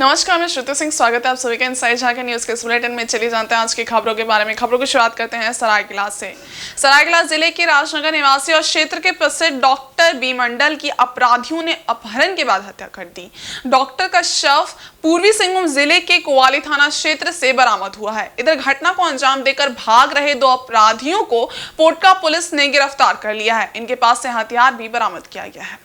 नमस्कार, मैं श्रुति सिंह। स्वागत है आप सभी का इनसाइड झारखंड न्यूज के बुलेटिन में। चलिए जानते हैं आज की खबरों के बारे में। खबरों की शुरुआत करते हैं सरायकेला से। सरायकेला जिले के राजनगर निवासी और क्षेत्र के प्रसिद्ध डॉक्टर बी मंडल की अपराधियों ने अपहरण के बाद हत्या कर दी। डॉक्टर का शव पूर्वी सिंहभूम जिले के कोवाली थाना क्षेत्र से बरामद हुआ है। इधर घटना को अंजाम देकर भाग रहे दो अपराधियों को पोटका पुलिस ने गिरफ्तार कर लिया है। इनके पास से हथियार भी बरामद किया गया है।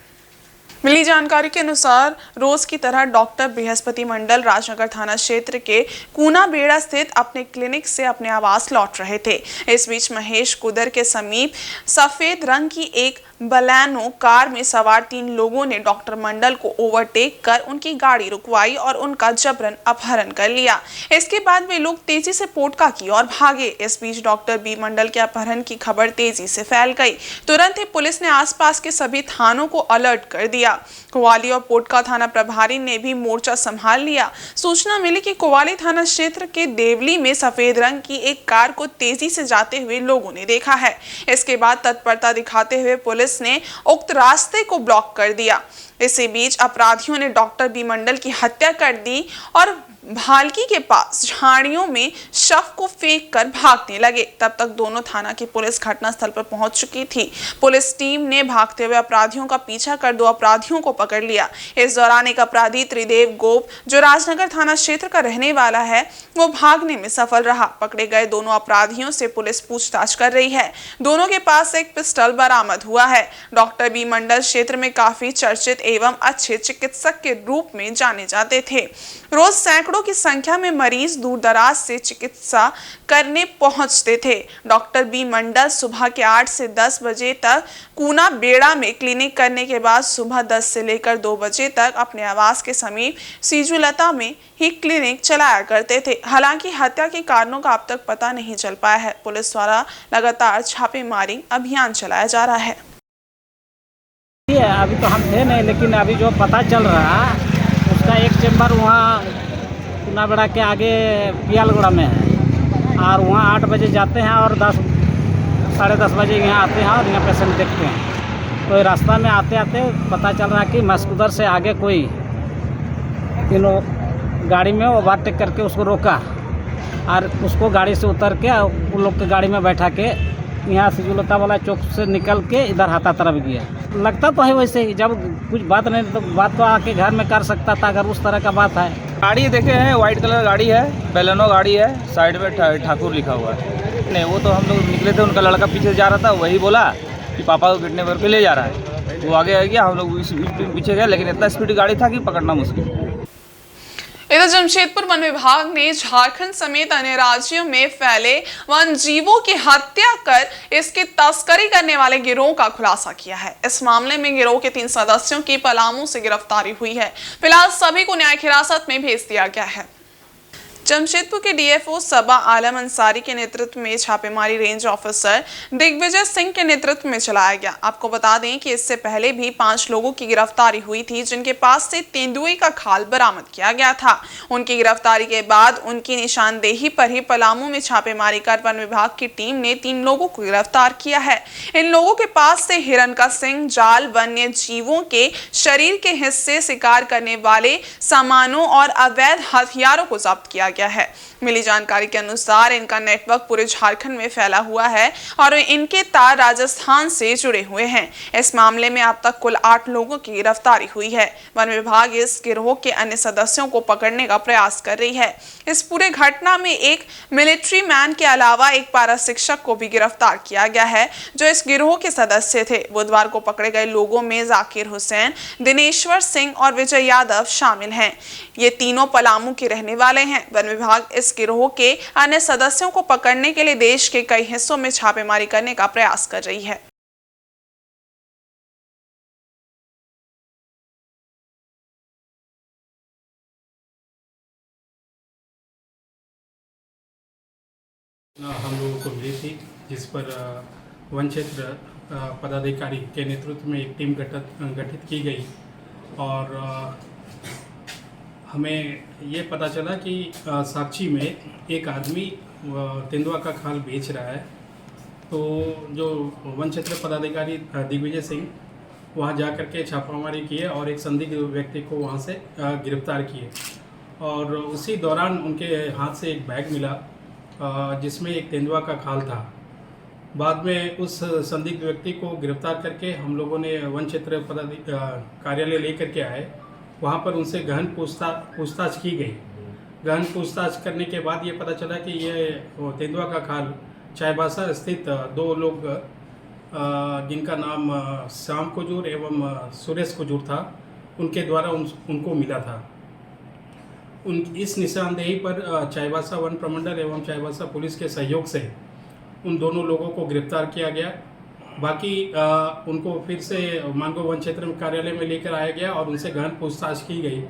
मिली जानकारी के अनुसार रोज की तरह डॉक्टर बृहस्पति मंडल राजनगर थाना क्षेत्र के कूना बेड़ा स्थित अपने क्लिनिक से अपने आवास लौट रहे थे। इस बीच महेश कुदर के समीप सफेद रंग की एक बलेनो कार में सवार 3 लोगों ने डॉक्टर मंडल को ओवरटेक कर उनकी गाड़ी रुकवाई और उनका जबरन अपहरण कर लिया। इसके बाद वे लोग तेजी से पोटका की ओर भागे। इस बीच डॉक्टर बी मंडल के अपहरण की खबर तेजी से फैल गई। तुरंत ही पुलिस ने आसपास के सभी थानों को अलर्ट कर दिया। कोवाली और पोटका थाना प्रभारी ने भी मोर्चा संभाल लिया। सूचना मिली कि कोवाली थाना क्षेत्र के देवली में सफेद रंग की एक कार को तेजी से जाते हुए लोगों ने देखा है। इसके बाद तत्परता दिखाते हुए पुलिस ने उक्त रास्ते को ब्लॉक कर दिया। इसी बीच अपराधियों ने डॉक्टर बी मंडल की हत्या कर दी और भालकी के पास झाड़ियों में शव को फेंक कर भागने लगे। तब तक दोनों थाना की पुलिस घटनास्थल पर पहुंच चुकी थी। पुलिस टीम ने भागते हुए अपराधियों का पीछा कर 2 अपराधियों को पकड़ लिया। इस दौरान एक अपराधी त्रिदेव गोप, जो राजनगर थाना क्षेत्र का रहने वाला है, वो भागने में सफल रहा। पकड़े गए दोनों अपराधियों से पुलिस पूछताछ कर रही है। दोनों के पास एक पिस्टल बरामद हुआ है। डॉक्टर बी मंडल क्षेत्र में काफी चर्चित एवं अच्छे चिकित्सक के रूप में जाने जाते थे। रोज सैकड़ों की संख्या में मरीज दूर दराज से चिकित्सा करने पहुंचते थे। डॉक्टर बी मंडल सुबह के 8 से 10 बजे तक कूना बेड़ा में क्लिनिक करने के बाद सुबह 10 से लेकर 2 बजे तक अपने आवास के समीप सीजुलता में ही क्लिनिक चलाया करते थे। हालांकि हत्या के कारणों का अब तक पता नहीं चल पाया है। पुलिस द्वारा लगातार छापेमारी अभियान चलाया जा रहा है। अभी तो हम थे नहीं, लेकिन अभी जो पता चल रहा उसका एक चैम्बर वहाँ कुनाबेड़ा के आगे पियालगुड़ा में है और वहाँ 8 बजे जाते हैं और 10 साढ़े 10 बजे यहाँ आते हैं और यहाँ पेशेंट देखते हैं। तो रास्ता में आते आते पता चल रहा कि मस्कुदर से आगे कोई तीनों गाड़ी में ओवरटेक करके उसको रोका और उसको गाड़ी से उतर के उन लोग के गाड़ी में बैठा के यहाँ सिजुलता वाला चौक से निकल के इधर हाथा तरफ गया। लगता तो है वैसे ही, जब कुछ बात नहीं तो बात तो आके घर में कर सकता था अगर उस तरह का बात है। गाड़ी देखे हैं, वाइट कलर गाड़ी है, बेलेनो गाड़ी है, साइड में ठाकुर लिखा हुआ है। नहीं, वो तो हम लोग निकले थे, उनका लड़का पीछे जा रहा था, वही बोला कि पापा को किडनैप करके ले जा रहा है। वो आगे गया, हम लोग पीछे गए, लेकिन इतना स्पीड गाड़ी था कि पकड़ना मुश्किल। इधर जमशेदपुर वन विभाग ने झारखंड समेत अन्य राज्यों में फैले वन जीवों की हत्या कर इसकी तस्करी करने वाले गिरोह का खुलासा किया है। इस मामले में गिरोह के 3 सदस्यों की पलामू से गिरफ्तारी हुई है। फिलहाल सभी को न्यायिक हिरासत में भेज दिया गया है। जमशेदपुर के डीएफओ सबा आलम अंसारी के नेतृत्व में छापेमारी रेंज ऑफिसर दिग्विजय सिंह के नेतृत्व में चलाया गया। आपको बता दें कि इससे पहले भी 5 लोगों की गिरफ्तारी हुई थी, जिनके पास से तेंदुए का खाल बरामद किया गया था। उनकी गिरफ्तारी के बाद उनकी निशानदेही पर ही पलामू में छापेमारी कर वन विभाग की टीम ने 3 लोगों को गिरफ्तार किया है। इन लोगों के पास से हिरन का सिंग, जाल, वन्य जीवों के शरीर के हिस्से, शिकार करने वाले सामानों और अवैध हथियारों को जब्त किया गया है। मिली जानकारी के अनुसार इनका नेटवर्क पूरे झारखंड में फैला हुआ है और इनके तार राजस्थान से जुड़े हुए हैं। इस मामले में अब तक कुल 8 लोगों की गिरफ्तारी हुई है। वन विभाग इस गिरोह के अन्य सदस्यों को पकड़ने का प्रयास कर रही है। इस पूरे घटना में एक मिलिट्री मैन के अलावा एक पारा शिक्षक को भी गिरफ्तार किया गया है, जो इस गिरोह के सदस्य थे। बुधवार को पकड़े गए लोगों में जाकिर हुसैन, दिनेश्वर सिंह और विजय यादव शामिल हैं। ये तीनों पलामू के रहने वाले हैं। वन विभाग इस गिरोह के अन्य सदस्यों को पकड़ने के लिए देश के कई हिस्सों में छापेमारी करने का प्रयास कर रही है। हम लोगों को मिली थी, जिस पर वन क्षेत्र पदाधिकारी के नेतृत्व में एक टीम गठित की गई और हमें ये पता चला कि साक्षी में एक आदमी तेंदुआ का खाल बेच रहा है। तो जो वन क्षेत्र पदाधिकारी दिग्विजय सिंह वहाँ जा कर के छापामारी किए और एक संदिग्ध व्यक्ति को वहाँ से गिरफ्तार किए और उसी दौरान उनके हाथ से एक बैग मिला जिसमें एक तेंदुआ का खाल था। बाद में उस संदिग्ध व्यक्ति को गिरफ्तार करके हम लोगों ने वन क्षेत्र कार्यालय लेकर के आए। वहाँ पर उनसे गहन पूछताछ की गई। गहन पूछताछ करने के बाद ये पता चला कि ये तेंदुआ का खाल चाईबासा स्थित दो लोग जिनका नाम श्याम कुजूर एवं सुरेश कुजूर था, उनके द्वारा उनको मिला था। इस निशानदेही पर चाईबासा वन प्रमंडल एवं चाईबासा पुलिस के सहयोग से उन दोनों लोगों को गिरफ्तार किया गया। बाकी उनको फिर से मानगो वन क्षेत्र कार्यालय में लेकर आया गया और उनसे गहन पूछताछ की गई।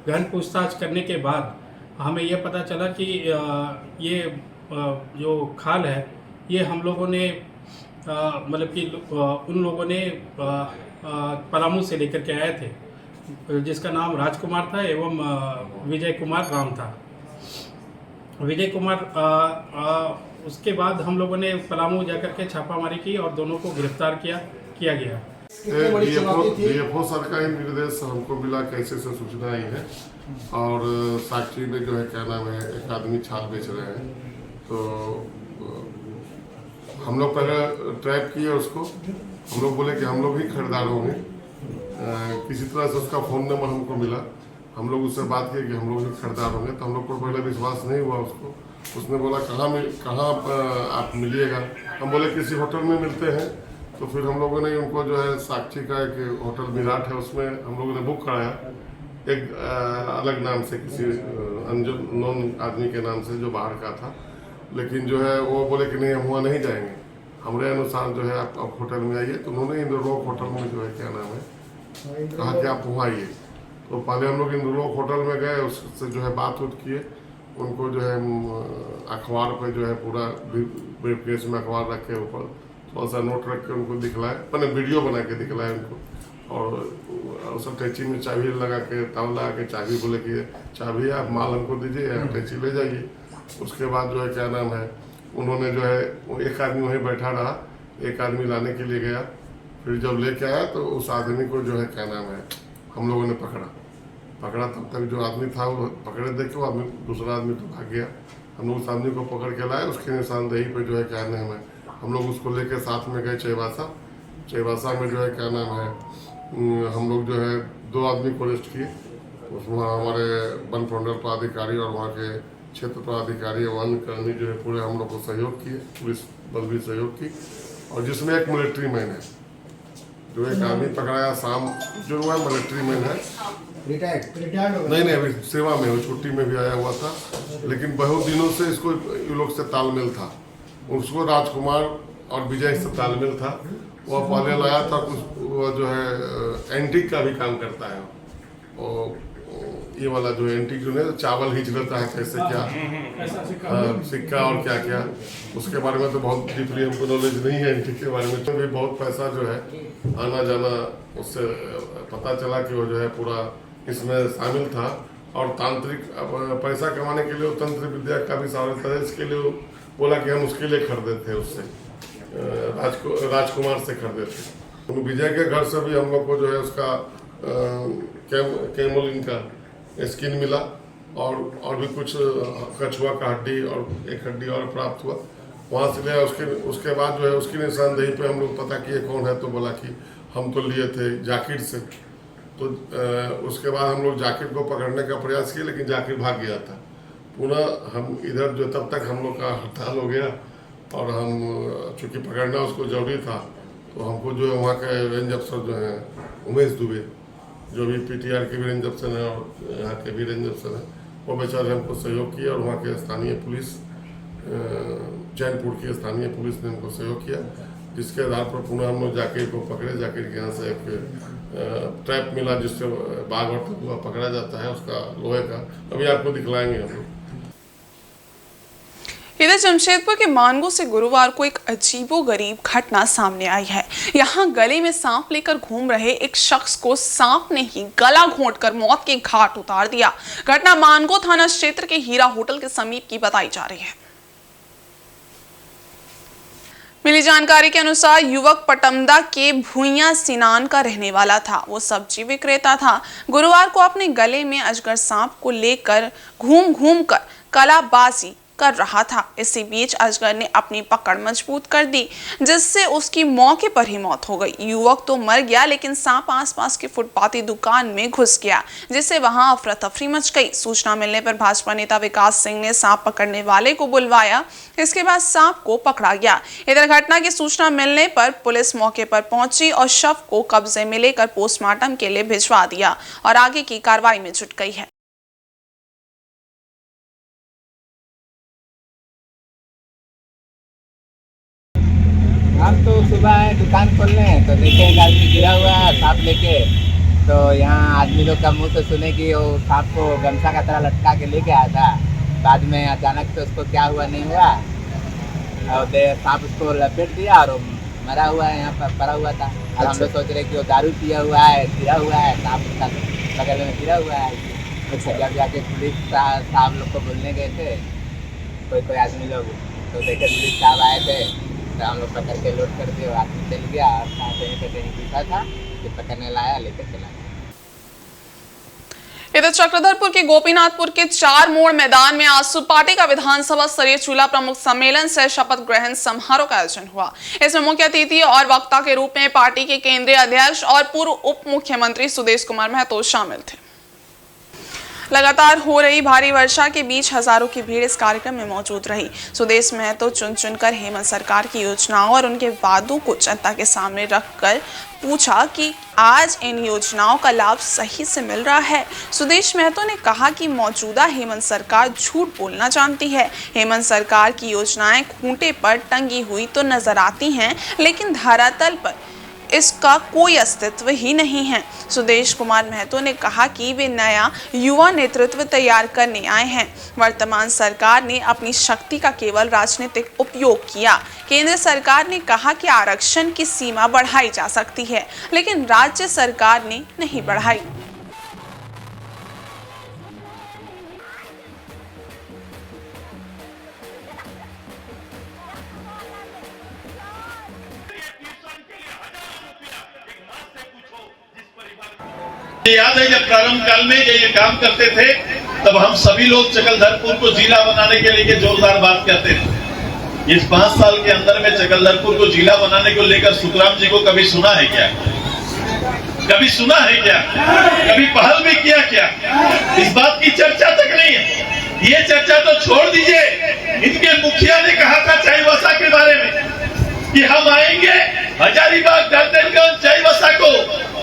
गहन पूछताछ करने के बाद हमें यह पता चला कि ये जो खाल है ये हम लोगों ने मतलब कि उन लोगों ने पलामू से लेकर के आए थे, जिसका नाम राजकुमार था एवं विजय कुमार राम था। विजय कुमार उसके बाद हम लोगों ने पलामू जाकर के छापामारी की और दोनों को गिरफ्तार किया गया। डीएफओ सरकारी निर्देश हमको मिला, कैसे से सूचना आई है और साक्षी में जो है क्या नाम है एक आदमी छाल बेच रहे हैं। तो हम लोग पहले ट्रैप किए उसको। हम लोग बोले कि हम लोग ही खरीदार होंगे। किसी तरह से उसका फ़ोन नंबर हमको मिला। हम लोग उससे बात किए कि हम लोग ही खरीदार होंगे। तो हम लोग को पहले विश्वास नहीं हुआ उसको। उसने बोला कहाँ आप मिलिएगा। हम बोले किसी होटल में मिलते हैं। तो फिर हम लोगों ने उनको जो है साक्षी का एक होटल मिराट है उसमें हम लोगों ने बुक कराया, एक अलग नाम से किसी नॉन आदमी के नाम से जो बाहर का था। लेकिन जो है वो बोले कि नहीं हम वहाँ नहीं जाएंगे, हमारे अनुसार जो है आप होटल में आइए। तो उन्होंने इंद्रलोक होटल में जो है क्या नाम है कहा कि आप वहाँ आइए। तो पहले हम लोग इंद्रलोक होटल में गए, उससे जो है बात किए। उनको जो है अखबार पे जो है पूरा ब्रीफकेस में अखबार रख के ऊपर थोड़ा सा नोट रख के उनको दिखलाए, मैंने वीडियो बना के दिखलाए उनको। और उस टैची में चाबी लगा के ताला लगा के चाबी बोले कि चाबी आप माल हमको दीजिए या टैची ले जाइए। उसके बाद जो है क्या नाम है उन्होंने जो है एक आदमी वहीं बैठा रहा, एक आदमी लाने के लिए गया। फिर जब लेके आया तो उस आदमी को जो है क्या नाम है हम लोगों ने पकड़ा। तब तक जो आदमी था वो पकड़े देख के वो आदमी दूसरा आदमी तो भाग गया। हम लोग उस आदमी को पकड़ के लाए। उसके निशानदेही पे जो है क्या नाम है हम लोग उसको लेके साथ में गए चाईबासा में जो है क्या नाम है हम लोग जो है 2 आदमी को अरेस्ट किए। उसमें हमारे वन प्रमंडल पदाधिकारी और वहाँ के क्षेत्र पदाधिकारी वन कर्मी जो है पूरे हम लोग को सहयोग किए, पुलिस बल भी सहयोग की। और जिसमें एक मिलिट्री मैन है, जो एक आदमी पकड़ाया शाम जो है मिलिट्री मैन है, रिटायर्ड नहीं अभी सेवा में, वो छुट्टी में भी आया हुआ था। लेकिन बहुत दिनों से इसको ये लोग से तालमेल था। उसको राजकुमार और विजय से तालमेल था। वो पहले लाया था कुछ वो जो है एंटीक का भी काम करता है। और ये वाला जो एंटीक जो है चावल खींच लेता है कैसे क्या सिक्का और क्या क्या, उसके बारे में तो बहुत डीपली हमको नॉलेज नहीं है एंटीक के बारे में। तो भी बहुत पैसा जो है आना जाना उससे पता चला कि वो जो है पूरा इसमें शामिल था। और तांत्रिक पैसा कमाने के लिए तंत्र विद्या का भी सहायता है। इसके लिए बोला कि हम उसके लिए खरीदे थे, उससे राजकुमार से खरीदे थे। विजय के घर से भी हम लोग को जो है उसका कैमोलिन का स्किन मिला और भी कुछ कछुआ का हड्डी और एक हड्डी और प्राप्त हुआ। वहाँ से लिया। उसके बाद जो है उसकी निशानदेही पे हम लोग पता किए कौन है। तो बोला कि हम तो लिए थे जाकिर से। तो उसके बाद हम लोग जाकिर को पकड़ने का प्रयास किए, लेकिन जाकिर भाग गया था। पुनः हम इधर जो तब तक हम लोग का हड़ताल हो गया और हम चूँकि पकड़ना उसको जरूरी था, तो हमको जो है वहाँ के रेंज अफसर जो हैं उमेश दुबे, जो भी पीटीआर के भी रेंज अफसर हैं और यहाँ के भी रेंज अफसर हैं, वो बेचारे हमको सहयोग किया। और वहाँ के स्थानीय पुलिस चैनपुर की स्थानीय पुलिस ने हमको सहयोग किया, जिसके आधार पर पुनः हम लोग जाकिर को पकड़े। जाकिर के यहाँ से एक ट्रैप मिला जिससे बाघ और ठकुआ पकड़ा जाता है, उसका लोहे का। अभी आपको दिखलाएंगे हम लोग। इधर जमशेदपुर के मानगो से गुरुवार को एक अजीबोगरीब घटना सामने आई है। यहाँ गले में सांप लेकर घूम रहे एक शख्स को सांप ने ही गला घोंटकर मौत के घाट उतार दिया। घटना मानगो थाना क्षेत्र के हीरा होटल के समीप की बताई जा रही है। मिली जानकारी के अनुसार युवक पटमदा के भुइयां सिनान का रहने वाला था। वो सब्जी विक्रेता था। गुरुवार को अपने गले में अजगर सांप को लेकर घूम घूम कर कलाबाजी कर रहा था। इसी बीच अजगर ने अपनी पकड़ मजबूत कर दी, जिससे उसकी मौके पर ही मौत हो गई। युवक तो मर गया, लेकिन सांप आसपास की फुटपाती दुकान में घुस गया, जिससे वहां अफरा तफरी मच गई। सूचना मिलने पर भाजपा नेता विकास सिंह ने सांप पकड़ने वाले को बुलवाया। इसके बाद सांप को पकड़ा गया। इधर घटना की सूचना मिलने पर पुलिस मौके पर पहुंची और शव को कब्जे में लेकर पोस्टमार्टम के लिए भिजवा दिया और आगे की कार्रवाई में जुट गई है। हम तो सुबह दुकान खोलने तो देखे एक आदमी गिरा हुआ है सांप लेके। तो यहाँ आदमी लोग का मुंह से सुने कि वो सांप को गमछा का तरह लटका के लेके आया था। बाद में अचानक से उसको क्या हुआ नहीं हुआ और सांप उसको लपेट दिया और मरा हुआ है, यहाँ पर पड़ा हुआ था। और हम लोग सोच रहे कि वो दारू पिया हुआ है, गिरा हुआ है, सांप उसका बगल में गिरा हुआ है। जब जाके पुलिस साहब लोग को बोलने गए थे कोई आदमी लोग, तो देखे पुलिस साहब आए थे तो हम लोग पकड़ के लोड कर दिए। आदमी चल गया और कहीं पीछा था, फिर पकड़ने लाया, लेकर चला गया। इधर चक्रधरपुर के गोपीनाथपुर के 4 मोड़ मैदान में आज पार्टी का विधानसभा स्तरीय चूल्हा प्रमुख सम्मेलन से शपथ ग्रहण समारोह का आयोजन हुआ। इसमें मुख्य अतिथि और वक्ता के रूप में पार्टी के केंद्रीय अध्यक्ष और पूर्व उप मुख्यमंत्री सुदेश कुमार महतो शामिल थे। लगातार हो रही भारी वर्षा के बीच हजारों की भीड़ इस कार्यक्रम में मौजूद रही। सुदेश महतो चुन चुनकर हेमंत सरकार की योजनाओं और उनके वादों को जनता के सामने रखकर पूछा कि आज इन योजनाओं का लाभ सही से मिल रहा है। सुदेश महतो ने कहा कि मौजूदा हेमंत सरकार झूठ बोलना जानती है। हेमंत सरकार की योजनाएं खूंटे पर टंगी हुई तो नजर आती हैं, लेकिन धरातल पर इसका कोई अस्तित्व ही नहीं है। सुदेश कुमार महतो ने कहा कि वे नया युवा नेतृत्व तैयार करने आए हैं। वर्तमान सरकार ने अपनी शक्ति का केवल राजनीतिक उपयोग किया। केंद्र सरकार ने कहा कि आरक्षण की सीमा बढ़ाई जा सकती है, लेकिन राज्य सरकार ने नहीं बढ़ाई। याद है जब प्रारंभ काल में ये काम करते थे तब हम सभी लोग चकलधरपुर को जिला बनाने के लिए जोरदार बात करते थे। इस 5 साल के अंदर में चकलधरपुर को जिला बनाने को लेकर सुखराम जी को कभी सुना है क्या? कभी सुना है क्या? कभी पहल भी किया क्या? इस बात की चर्चा तक नहीं है। ये चर्चा तो छोड़ दीजिए। इनके मुखिया ने कहा था चाईबासा के बारे में कि हम आएंगे हजारीबाग, डाल्टनगंज, चाईबासा को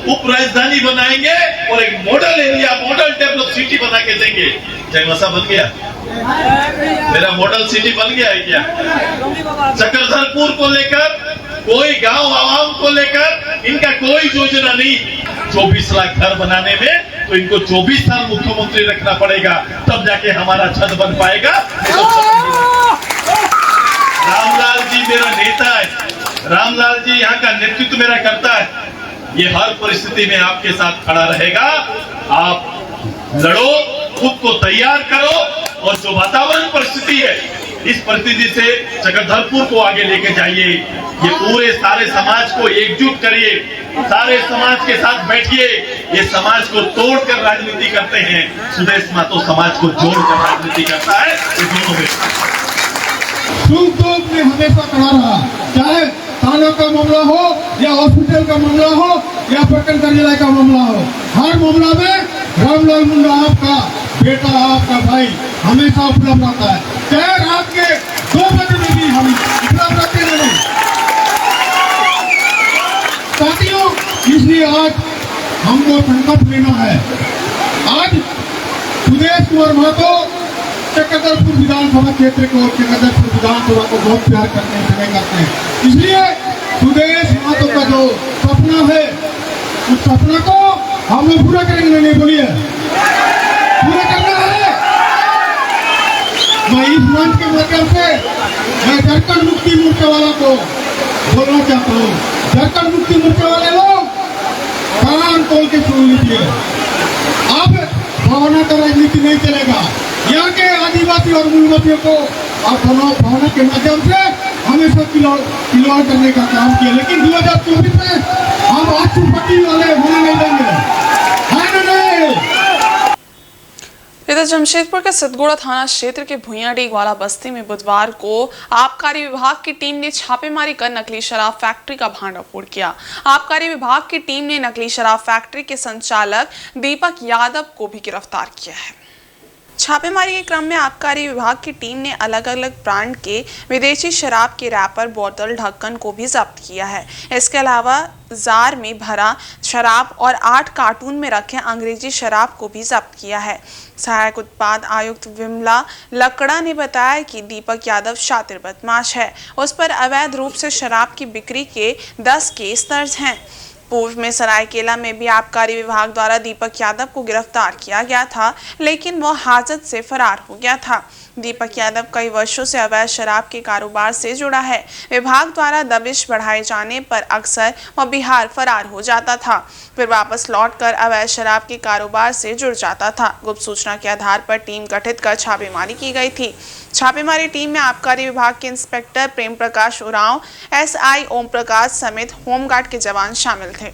उप राजधानी बनाएंगे और एक model area, model develop city बना के देंगे। चाईबासा बन गया? मेरा मॉडल सिटी बन गया है क्या? चक्रधरपुर को लेकर, कोई गांव आवाम को लेकर इनका कोई योजना नहीं। 24 लाख घर बनाने में तो इनको 24 साल मुख्यमंत्री रखना पड़ेगा, तब जाके हमारा छत बन पाएगा। रामलाल जी मेरा नेता है, रामलाल जी यहाँ का नेतृत्व मेरा करता है। ये हर परिस्थिति में आपके साथ खड़ा रहेगा। आप लड़ो, खुद को तैयार करो और जो वातावरण परिस्थिति है इस परिस्थिति से चक्रधरपुर को आगे लेके जाइए। ये पूरे सारे समाज को एकजुट करिए, सारे समाज के साथ बैठिए। ये समाज को तोड़कर राजनीति करते हैं, सुदेश महतो समाज को जोड़कर राजनीति करता है। ये दोनों में सुख दुख में हमेशा खड़ा रहा, चाहे थाना का मामला हो या हॉस्पिटल का मामला हो या पटन कार्यालय का मामला हो। हर मामला में रामलाल मुंडा आपका बेटा, आपका भाई हमेशा उपलब्ध रहता है। चाहे रात के 2 बजे में भी हम उपलब्ध रहते हैं साथियों। इसलिए आज हमको संकल्प लेना है। आज सुदेश कुमार महतो चक्रधरपुर विधानसभा क्षेत्र को, चक्रधरपुर विधानसभा को बहुत प्यार करते हैं। इसलिए सुदेश महतो का जो सपना है उस सपना को हम लोग पूरा करेंगे। नहीं बोलिए, पूरा करना है। मैं इस मंच के माध्यम से मैं झारखंड मुक्ति मोर्चा वाला को बोलना चाहता हूँ। झारखंड मुक्ति मोर्चा वाले लोग कान खोल के सुन लीजिए। अब भावना का राजनीति नहीं चलेगा। यहाँ के आदिवासी और मूलवासियों को आप भावना के माध्यम से हमेशा खिलवाड़ करने का काम किया, लेकिन 2024 में हम आंसू पट्टी वाले होने नहीं देंगे, है ना नहीं? इधर जमशेदपुर के सिद्धगुड़ा थाना क्षेत्र के भुइयाडीह वाला बस्ती में बुधवार को आबकारी विभाग की टीम ने छापेमारी कर नकली शराब फैक्ट्री का भांडाफोड़ किया। आबकारी विभाग की टीम ने नकली शराब फैक्ट्री के संचालक दीपक यादव को भी गिरफ्तार किया है। छापेमारी के क्रम में आबकारी विभाग की टीम ने अलग अलग ब्रांड के विदेशी शराब के रैपर, बोतल, ढक्कन को भी जब्त किया है। इसके अलावा जार में भरा शराब और 8 कार्टून में रखे अंग्रेजी शराब को भी जब्त किया है। सहायक उत्पाद आयुक्त विमला लकड़ा ने बताया कि दीपक यादव शातिर बदमाश है, उस पर अवैध रूप से शराब की बिक्री के 10 केस दर्ज हैं। पूर्व में सरायकेला में भी आबकारी विभाग द्वारा दीपक यादव को गिरफ्तार किया गया था, लेकिन वह हाजत से फरार हो गया था। दीपक यादव कई वर्षों से अवैध शराब के कारोबार से जुड़ा है। विभाग द्वारा दबिश बढ़ाए जाने पर अक्सर वह बिहार फरार हो जाता था, फिर वापस लौटकर अवैध शराब के कारोबार से जुड़ जाता था। गुप्त सूचना के आधार पर टीम गठित कर छापेमारी की गई थी। छापेमारी टीम में आबकारी विभाग के इंस्पेक्टर प्रेम प्रकाश उरांव, एसआई ओम प्रकाश समेत होमगार्ड के जवान शामिल थे।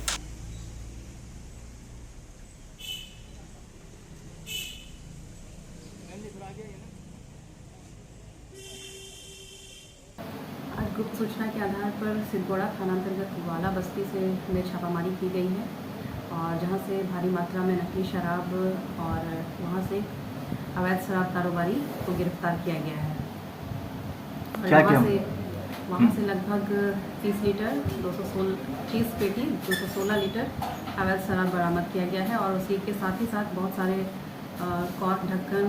गुप्त सूचना के आधार पर सिद्धगुड़ा थानांतर्गत वाला बस्ती से में छापामारी की गई है और जहां से भारी मात्रा में नकली शराब और वहां से अवैध शराब कारोबारी को गिरफ्तार किया गया है। और वहां से लगभग 30 लीटर 30 पेटी 216 लीटर अवैध शराब बरामद किया गया है और उसी के साथ ही साथ बहुत सारे कॉर्क, ढक्कन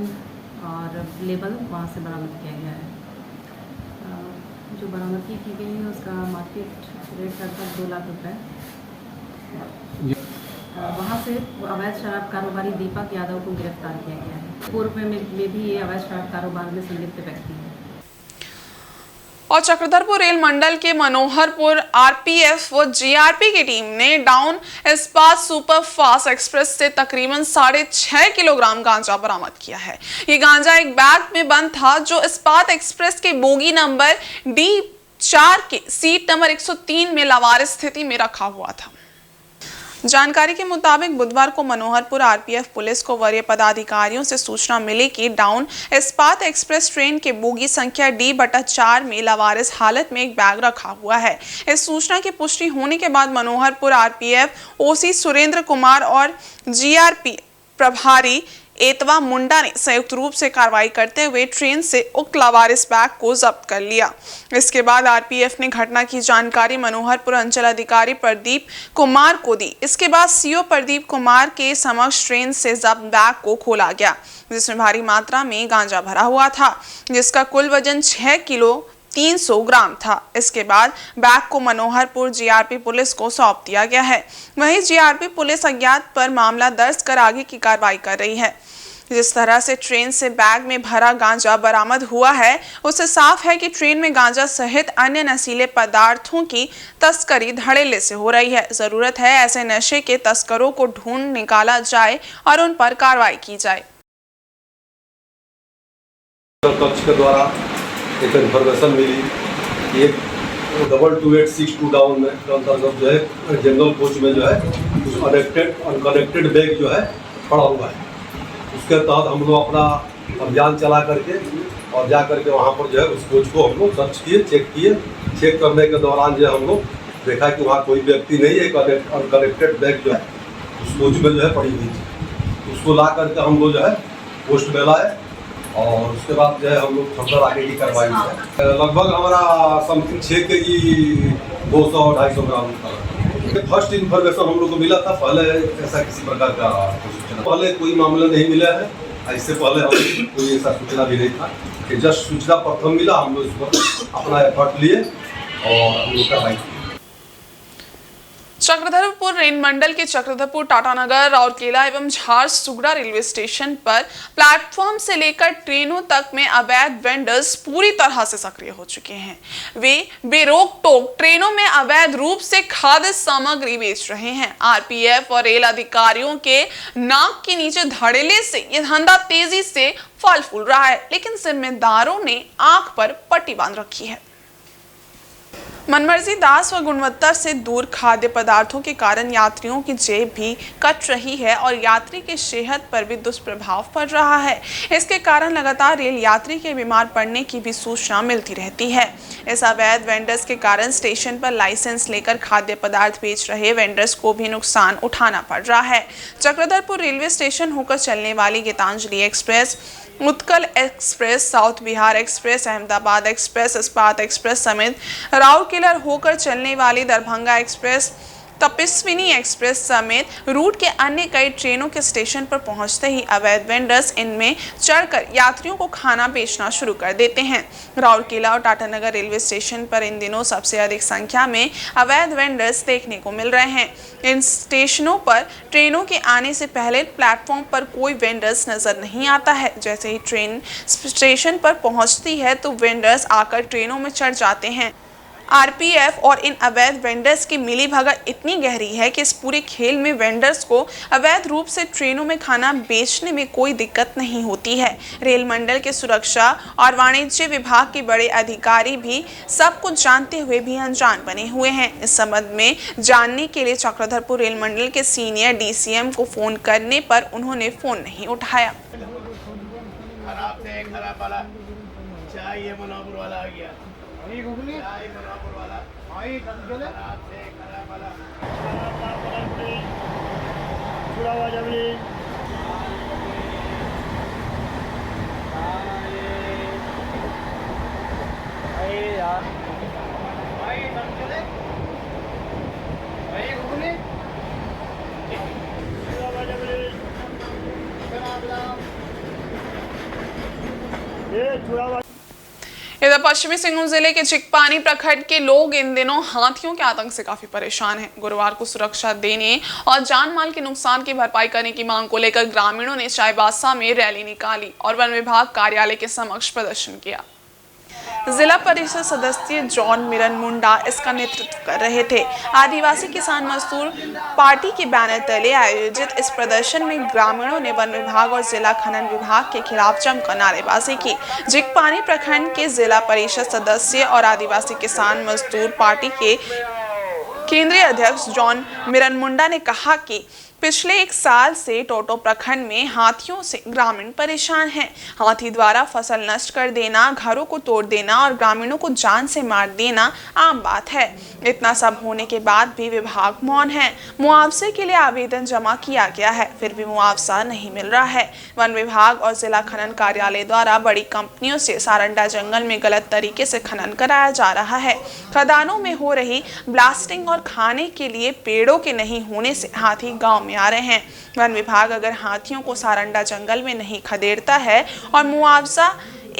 और लेबल वहां से बरामद किया गया है। जो बरामदगी की गई है उसका मार्केट रेट लगभग 2 लाख रुपए। वहाँ से अवैध शराब कारोबारी दीपक यादव को गिरफ्तार किया गया है। पूर्व में भी ये अवैध शराब कारोबार में संलिप्त व्यक्ति है। और चक्रधरपुर रेल मंडल के मनोहरपुर आरपीएफ व जीआरपी की टीम ने डाउन इस्पात सुपर फास्ट एक्सप्रेस से तकरीबन 6.5 किलोग्राम गांजा बरामद किया है। ये गांजा एक बैग में बंद था जो इस्पात एक्सप्रेस के बोगी नंबर D4 के सीट नंबर 103 में लावारिस स्थिति में रखा हुआ था। जानकारी के मुताबिक बुधवार को मनोहरपुर आरपीएफ पुलिस को वरीय पदाधिकारियों से सूचना मिली कि डाउन इस्पात एक्सप्रेस ट्रेन के बोगी संख्या D/4 में लावारिस हालत में एक बैग रखा हुआ है। इस सूचना की पुष्टि होने के बाद मनोहरपुर आरपीएफ ओसी सुरेंद्र कुमार और जीआरपी प्रभारी एतवा मुंडा ने संयुक्त रूप से कार्रवाई करते हुए ट्रेन से उक्त लावारिस बैग को जब्त कर लिया। इसके बाद आरपीएफ ने घटना की जानकारी मनोहरपुर अंचल अधिकारी प्रदीप कुमार को दी। इसके बाद सीओ प्रदीप कुमार के समक्ष ट्रेन से जब्त बैग को खोला गया, जिसमें भारी मात्रा में गांजा भरा हुआ था, जिसका कुल वजन 6 किलो 300 ग्राम था। इसके बाद बैग को मनोहरपुर जीआरपी पुलिस को सौंप दिया गया है। वहीं जीआरपी पुलिस अज्ञात पर मामला दर्ज कर आगे की कार्रवाई कर रही है। जिस तरह से ट्रेन से बैग में भरा गांजा बरामद हुआ है, उससे साफ है कि ट्रेन में गांजा सहित अन्य नशीले पदार्थों की तस्करी धड़ल्ले से हो रही है। जरूरत है ऐसे नशे के तस्करों को ढूंढ निकाला जाए और उन पर कार्रवाई की जाए। कक्ष के द्वारा एक इन्फॉर्मेशन मिली कि एक 22862 डाउन में के अंतर्गत जो है जनरल कोच में जो है अनकनेक्टेड बैग जो है पड़ा हुआ है। उसके तहत हम लोग अपना अभियान चला करके और जा करके वहाँ पर जो है उस कोच को हम लोग सर्च किए, चेक करने के दौरान जो है हम लोग देखा कि वहाँ कोई व्यक्ति नहीं है। एक अनकनेक्टेड बैग जो है उस कोच में जो है पड़ी हुई थी। उसको ला करके हम लोग जो है पोस्ट में लाए और उसके बाद जो है हम लोग फर्दर आगे की कार्रवाई है। लगभग हमारा समथिंग 6 kg 200-250 ग्राम था। फर्स्ट इन्फॉर्मेशन हम लोग को मिला था, पहले ऐसा किसी प्रकार का सूचना पहले कोई मामला नहीं मिला है। इससे पहले हमें कोई ऐसा सूचना भी नहीं था कि जस्ट सूचना प्रथम मिला, हम लोग इस पर अपना एफर्ट लिए और हम लोग कार्रवाई की। चक्रधरपुर रेल मंडल के चक्रधरपुर, टाटानगर, राउरकेला एवं झारसुगड़ा रेलवे स्टेशन पर प्लेटफॉर्म से लेकर ट्रेनों तक में अवैध वेंडर्स पूरी तरह से सक्रिय हो चुके हैं। वे बेरोक टोक ट्रेनों में अवैध रूप से खाद्य सामग्री बेच रहे हैं। आरपीएफ और रेल अधिकारियों के नाक के नीचे धड़ल्ले से यह धंधा तेजी से फल फूल रहा है, लेकिन जिम्मेदारों ने आंख पर पट्टी बांध रखी है। मनमर्जी दास व गुणवत्ता से दूर खाद्य पदार्थों के कारण यात्रियों की जेब भी कट रही है और यात्री की सेहत पर भी दुष्प्रभाव पड़ रहा है। इसके कारण लगातार रेल यात्री के बीमार पड़ने की भी सूचना मिलती रहती है। इस अवैध वेंडर्स के कारण स्टेशन पर लाइसेंस लेकर खाद्य पदार्थ बेच रहे वेंडर्स को भी नुकसान उठाना पड़ रहा है। चक्रधरपुर रेलवे स्टेशन होकर चलने वाली Gitanjali Express, Utkal Express, South Bihar Express, Ahmedabad Express, Ispat Express समेत राउरकेला होकर चलने वाली दरभंगा एक्सप्रेस, तपस्विनी एक्सप्रेस समेत रूट के अन्य कई ट्रेनों के स्टेशन पर पहुंचते ही अवैध वेंडर्स इनमें चढ़कर यात्रियों को खाना बेचना शुरू कर देते हैं। राउरकेला और टाटानगर रेलवे स्टेशन पर इन दिनों सबसे अधिक संख्या में अवैध वेंडर्स देखने को मिल रहे हैं। इन स्टेशनों पर ट्रेनों के आने से पहले प्लेटफॉर्म पर कोई वेंडर्स नजर नहीं आता है। जैसे ही ट्रेन स्टेशन पर पहुंचती है तो वेंडर्स आकर ट्रेनों में चढ़ जाते हैं। आरपीएफ और इन अवैध वेंडर्स की मिलीभगत इतनी गहरी है कि इस पूरे खेल में वेंडर्स को अवैध रूप से ट्रेनों में खाना बेचने में कोई दिक्कत नहीं होती है। रेल मंडल के सुरक्षा और वाणिज्य विभाग के बड़े अधिकारी भी सब कुछ जानते हुए भी अनजान बने हुए हैं। इस संबंध में जानने के लिए चक्रधरपुर रेल मंडल के सीनियर डीसीएम को फोन करने पर उन्होंने फोन नहीं उठाया। इधर पश्चिमी सिंहभूम जिले के चिकपानी प्रखंड के लोग इन दिनों हाथियों के आतंक से काफी परेशान हैं। गुरुवार को सुरक्षा देने और जान माल के नुकसान की भरपाई करने की मांग को लेकर ग्रामीणों ने चाईबासा में रैली निकाली और वन विभाग कार्यालय के समक्ष प्रदर्शन किया। जिला परिषद सदस्य जॉन मिरन मुंडा इसका नेतृत्व कर रहे थे। आदिवासी किसान मजदूर पार्टी के बैनर तले आयोजित इस प्रदर्शन में ग्रामीणों ने वन विभाग और जिला खनन विभाग के खिलाफ जमकर नारेबाजी की। चिकपानी प्रखंड के जिला परिषद सदस्य और आदिवासी किसान मजदूर पार्टी के केंद्रीय अध्यक्ष जॉन मिरन मुंडा ने कहा कि पिछले 1 साल से टोटो प्रखंड में हाथियों से ग्रामीण परेशान हैं। हाथी द्वारा फसल नष्ट कर देना, घरों को तोड़ देना और ग्रामीणों को जान से मार देना आम बात है। इतना सब होने के बाद भी विभाग मौन है। मुआवजे के लिए आवेदन जमा किया गया है, फिर भी मुआवजा नहीं मिल रहा है। वन विभाग और जिला खनन कार्यालय द्वारा बड़ी कंपनियों से सारंडा जंगल में गलत तरीके से खनन कराया जा रहा है। खदानों में हो रही ब्लास्टिंग और खाने के लिए पेड़ों के नहीं होने से हाथी गाँव आ रहे हैं। वन विभाग अगर हाथियों को सारंडा जंगल में नहीं खदेड़ता है और मुआवजा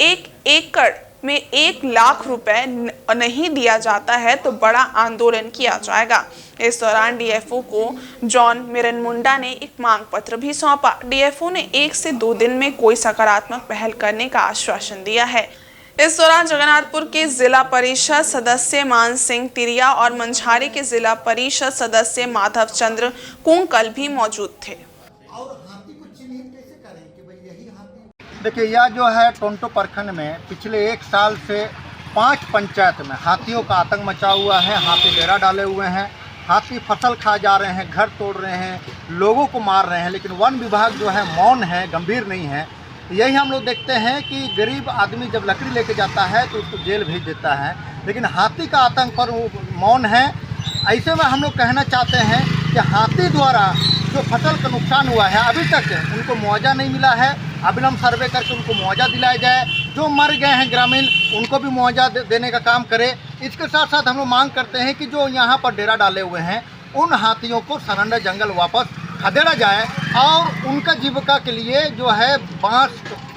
1 एकड़ में 1 लाख रुपए नहीं दिया जाता है तो बड़ा आंदोलन किया जाएगा। इस दौरान डीएफओ को जॉन मिरन मुंडा ने एक मांग पत्र भी सौंपा। डीएफओ ने 1 से 2 दिन में कोई सकारात्मक पहल करने का आश्वासन दिया है। इस दौरान जगन्नाथपुर के जिला परिषद सदस्य मान सिंह तिरिया और मंझारी के जिला परिषद सदस्य माधव चंद्र कुंकल भी मौजूद थे। देखिए, यह जो है टोंटो प्रखंड में पिछले 1 साल से 5 पंचायत में हाथियों का आतंक मचा हुआ है। हाथी डेरा डाले हुए हैं, हाथी फसल खा जा रहे हैं, घर तोड़ रहे हैं, लोगों को मार रहे हैं, लेकिन वन विभाग जो है मौन है, गंभीर नहीं है। यही हम लोग देखते हैं कि गरीब आदमी जब लकड़ी लेके जाता है तो उसको जेल भेज देता है, लेकिन हाथी का आतंक पर मौन है। ऐसे में हम लोग कहना चाहते हैं कि हाथी द्वारा जो फसल का नुकसान हुआ है अभी तक उनको मुआवजा नहीं मिला है। अविलंब सर्वे करके उनको मुआवजा दिलाया जाए। जो मर गए हैं ग्रामीण उनको भी मुआवजा देने का काम करे। इसके साथ साथ हम लोग मांग करते हैं कि जो यहाँ पर डेरा डाले हुए हैं उन हाथियों को सारंडा जंगल वापस खदेड़ा जाए और उनका जीविका के लिए जो है बांस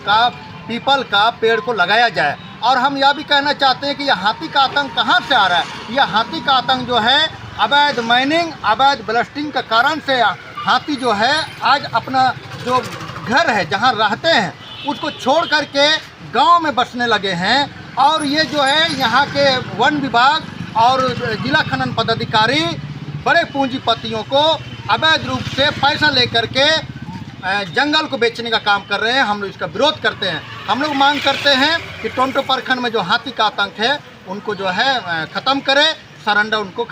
का, पीपल का पेड़ को लगाया जाए। और हम यह भी कहना चाहते हैं कि यह हाथी का आतंक कहाँ से आ रहा है। यह हाथी का आतंक जो है अवैध माइनिंग, अवैध ब्लास्टिंग के कारण से हाथी जो है आज अपना जो घर है जहाँ रहते हैं उसको छोड़ करके गांव में बसने लगे हैं। और ये जो है यहाँ के वन विभाग और जिला खनन पदाधिकारी बड़े पूंजीपतियों को अवैध रूप से पैसा लेकर के जंगल को बेचने का काम कर रहे हैं। हम लोग इसका विरोध करते हैं। हम लोग मांग करते हैं कि टोंटो प्रखंड में जो हाथी का आतंक है उनको जो है ख़त्म करे, सरेंडर उनको।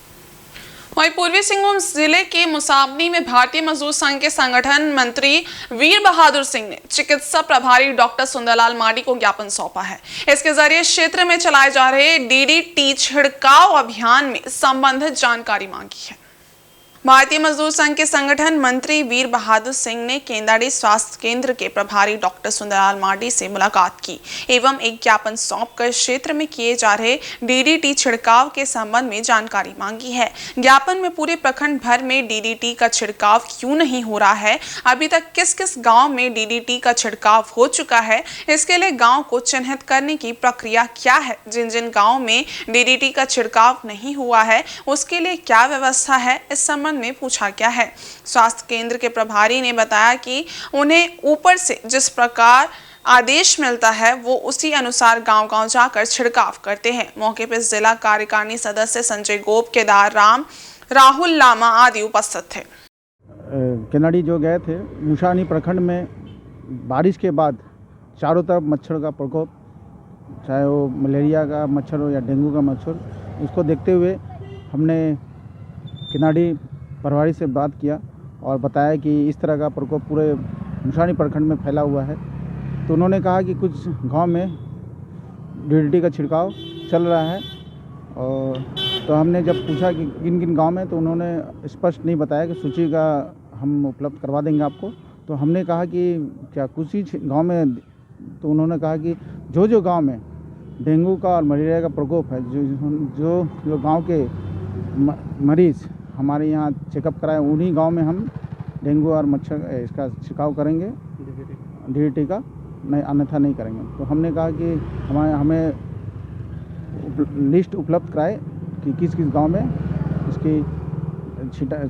वहीं पूर्वी सिंहभूम जिले के मुसाबनी में भारतीय मजदूर संघ के संगठन मंत्री वीर बहादुर सिंह ने चिकित्सा प्रभारी डॉक्टर सुंदरलाल मार्डी को ज्ञापन सौंपा है। इसके जरिए क्षेत्र में चलाए जा रहे डीडीटी छिड़काव अभियान में संबंधित जानकारी मांगी है। भारतीय मजदूर संघ के संगठन मंत्री वीर बहादुर सिंह ने केंदाड़ी स्वास्थ्य केंद्र के प्रभारी डॉक्टर सुंदरलाल मार्डी से मुलाकात की एवं एक ज्ञापन सौंपकर क्षेत्र में किए जा रहे डीडीटी छिड़काव के संबंध में जानकारी मांगी है। ज्ञापन में पूरे प्रखंड भर में डीडीटी का छिड़काव क्यों नहीं हो रहा है, अभी तक किस किस गाँव में डीडीटी का छिड़काव हो चुका है, इसके लिए गाँव को चिन्हित करने की प्रक्रिया क्या है, जिन जिन गाँव में डीडीटी का छिड़काव नहीं हुआ है उसके लिए क्या व्यवस्था है, इस संबंध में पूछा गया है। स्वास्थ्य केंद्र के प्रभारी ने बताया कि उन्हें ऊपर से जिस प्रकार आदेश मिलता है वो उसी अनुसार गांव-गांव जाकर छिड़काव करते हैं। मौके पर जिला कार्यकारिणी सदस्य संजय गोप, केदार राम, राहुल लामा आदि उपस्थित थे। केनाडी जो गए थे, मुशानी प्रखंड में बारिश के बाद चारों तरफ मच्छर का प्रकोप, चाहे वो मलेरिया का मच्छर हो या डेंगू का मच्छर, उसको देखते हुए हमने केनाडी प्रभारी से बात किया और बताया कि इस तरह का प्रकोप पूरे मुशानी प्रखंड में फैला हुआ है। तो उन्होंने कहा कि कुछ गांव में डीडीटी का छिड़काव चल रहा है, और तो हमने जब पूछा कि किन किन गांव में, तो उन्होंने स्पष्ट नहीं बताया कि सूची का हम उपलब्ध करवा देंगे आपको। तो हमने कहा कि क्या कुछ ही गाँव में, तो उन्होंने कहा कि जो गाँव में डेंगू का और मलेरिया का प्रकोप है, जो गाँव के मरीज़ हमारे यहाँ चेकअप कराए, उन्हीं गांव में हम डेंगू और मच्छर इसका छिड़काव करेंगे, डीडीटी का, नहीं अन्यथा नहीं करेंगे। तो हमने कहा कि हमें लिस्ट उपलब्ध कराए कि किस किस गांव में इसकी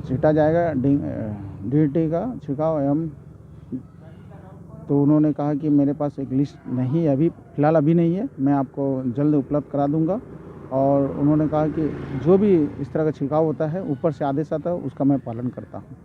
छीटा जाएगा डीडीटी का छिड़काव एवं। तो उन्होंने कहा कि मेरे पास एक लिस्ट नहीं है, अभी फ़िलहाल अभी नहीं है, मैं आपको जल्द उपलब्ध करा दूंगा। और उन्होंने कहा कि जो भी इस तरह का छिड़काव होता है, ऊपर से आदेश आता है, उसका मैं पालन करता हूँ।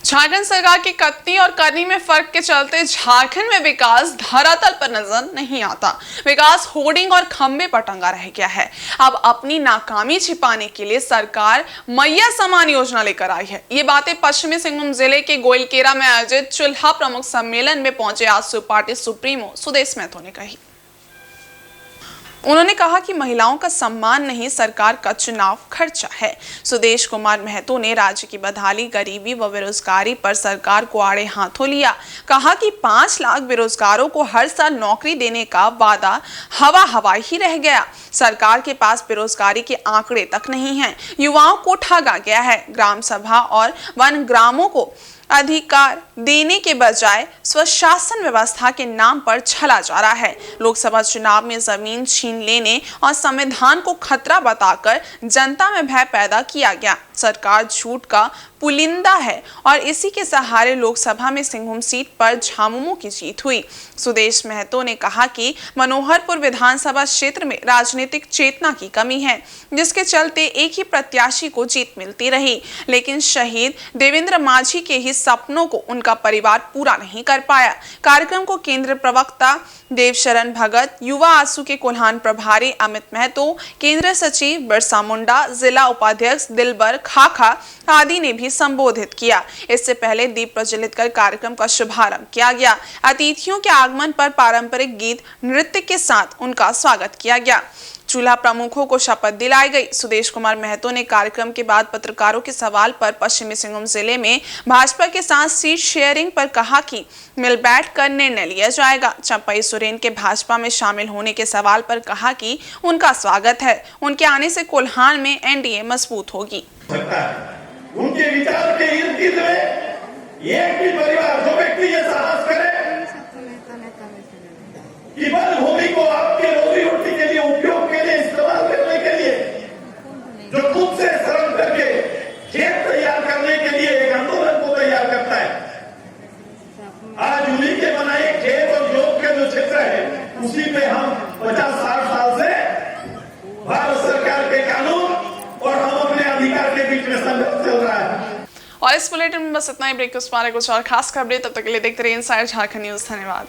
झारखंड सरकार की कथनी और करनी में फर्क के चलते झारखंड में विकास धरातल पर नजर नहीं आता। विकास होर्डिंग और खंबे पर टंगा रह गया है। अब अपनी नाकामी छिपाने के लिए सरकार मैया समान योजना लेकर आई है। ये बातें पश्चिमी सिंहभूम जिले के गोइलकेरा में आयोजित चुल्हा प्रमुख सम्मेलन में पहुंचे आजसू पार्टी सुप्रीमो सुदेश महतो ने कही। उन्होंने कहा कि महिलाओं का सम्मान नहीं, सरकार का चुनाव खर्चा है। सुदेश कुमार महतो ने राज्य की बदहाली, गरीबी व बेरोजगारी पर सरकार को आड़े हाथों लिया। कहा कि 5 लाख बेरोजगारों को हर साल नौकरी देने का वादा हवा ही रह गया। सरकार के पास बेरोजगारी के आंकड़े तक नहीं हैं। युवाओं को ठगा गया है। ग्राम सभा और वन ग्रामों को अधिकार देने के बजाय स्वशासन व्यवस्था के नाम पर छला जा रहा है। लोकसभा चुनाव में जमीन छीन लेने और संविधान को खतरा बताकर जनता में भय पैदा किया गया। सरकार झूठ का पुलिंदा है और इसी के सहारे लोकसभा में सिंहभूम सीट पर झामुमो की जीत हुई। सुदेश महतो ने कहा कि मनोहरपुर विधानसभा क्षेत्र में राजनीतिक चेतना की कमी है, जिसके चलते एक ही प्रत्याशी को जीत मिलती रही, लेकिन शहीद देवेंद्र माझी के ही सपनों को उनका परिवार पूरा नहीं कर पाया। कार्यक्रम को केंद्र प्रवक्ता देवशरण भगत, युवा आजसू के कोल्हान प्रभारी अमित महतो, केंद्र सचिव बिरसा मुंडा, जिला उपाध्यक्ष दिलबर खाखा आदि ने भी संबोधित किया। इससे पहले दीप प्रज्वलित कर कार्यक्रम का शुभारंभ किया गया। अतिथियों के आगमन पर पारंपरिक गीत नृत्य के साथ उनका स्वागत किया गया। चूल्हा प्रमुखों को शपथ दिलाई गई। सुदेश कुमार महतो ने कार्यक्रम के बाद पत्रकारों के सवाल पर पश्चिमी सिंहभूम जिले में भाजपा के साथ सीट शेयरिंग पर कहा कि मिल बैठ कर निर्णय लिया जाएगा। चंपई सोरेन के भाजपा में शामिल होने के सवाल पर कहा कि उनका स्वागत है, उनके आने से कोल्हान में एनडीए मजबूत होगी। उनके विचार के इर्द गिर्द में एक भी परिवार, जो व्यक्ति ये साहस करे कि वन भूमि को आपके रोजी रोटी के लिए, उपयोग के लिए, इस्तेमाल करने के लिए, जो खुद से श्रम करके खेत तैयार करने के लिए एक आंदोलन को तैयार करता है, आज उन्हीं के बनाए खेत और योग के जो क्षेत्र है, उसी पे हम 50-60 साल से भारत सरकार के कानून और हम अपने अधिकार के बीच में संघर्ष चल रहा है। और इस बुलेटिन में बस इतना ही। ब्रेक के उस पार कुछ और खास खबरें, तब तक के लिए देखते रहिए इनसाइड झारखंड न्यूज। धन्यवाद।